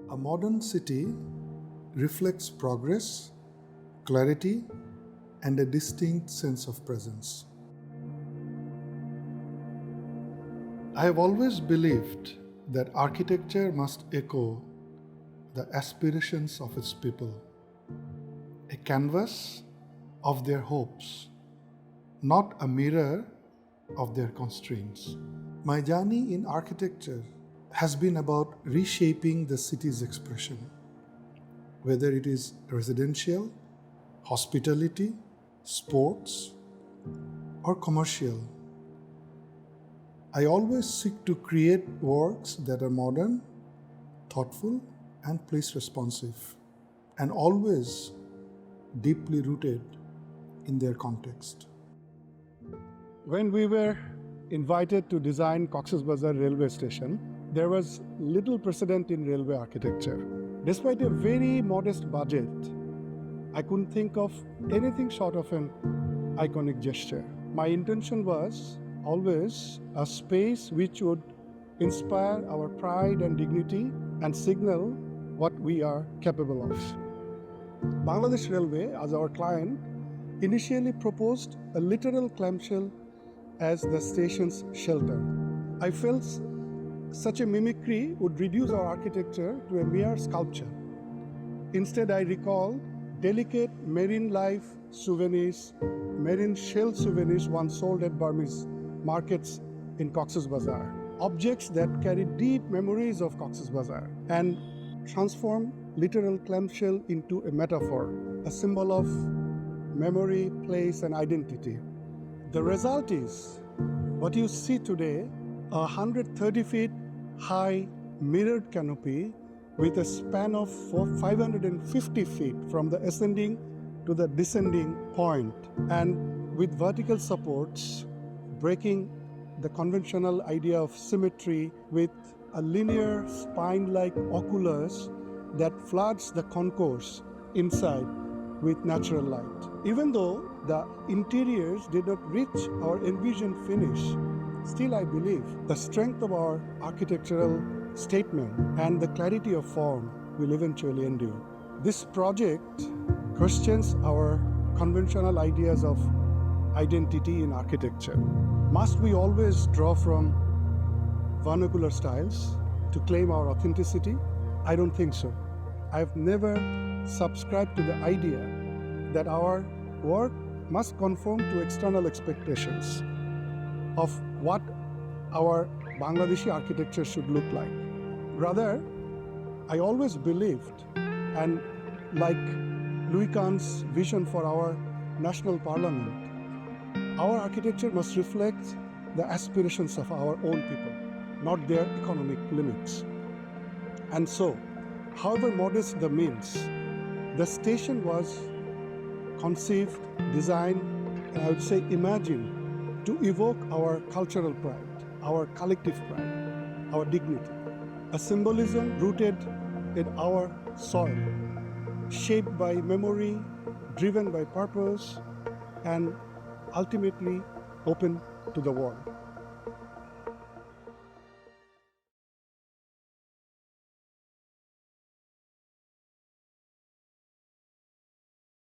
A modern city reflects progress, clarity, and a distinct sense of presence. I have always believed that architecture must echo the aspirations of its people, a canvas of their hopes, not a mirror of their constraints. My journey in architecture has been about reshaping the city's expression, whether it is residential, hospitality, sports, or commercial. I always seek to create works that are modern, thoughtful, and place responsive, and always deeply rooted in their context. When we were invited to design Cox's Bazar railway station, there was little precedent in railway architecture. Despite a very modest budget, I couldn't think of anything short of an iconic gesture. My intention was always a space which would inspire our pride and dignity and signal what we are capable of. Bangladesh Railway, as our client, initially proposed a literal clamshell as the station's shelter. I felt such a mimicry would reduce our architecture to a mere sculpture. Instead, I recall delicate marine life souvenirs, marine shell souvenirs once sold at Burmese markets in Cox's Bazar. Objects that carry deep memories of Cox's Bazar and transform literal clamshell into a metaphor, a symbol of memory, place, and identity. The result is what you see today, a 130 feet high mirrored canopy with a span of 550 feet from the ascending to the descending point, and with vertical supports breaking the conventional idea of symmetry with a linear spine-like oculus that floods the concourse inside with natural light. Even though the interiors did not reach our envisioned finish, still I believe the strength of our architectural statement and the clarity of form will eventually endure. This project questions our conventional ideas of identity in architecture. Must we always draw from vernacular styles to claim our authenticity? I don't think so. I've never subscribed to the idea that our work must conform to external expectations of what our Bangladeshi architecture should look like. Rather, I always believed, and like Louis Kahn's vision for our national parliament, our architecture must reflect the aspirations of our own people, not their economic limits. And so, however modest the means, the station was conceived, designed, and I would say imagined to evoke our cultural pride, our collective pride, our dignity, a symbolism rooted in our soil, shaped by memory, driven by purpose, and ultimately open to the world.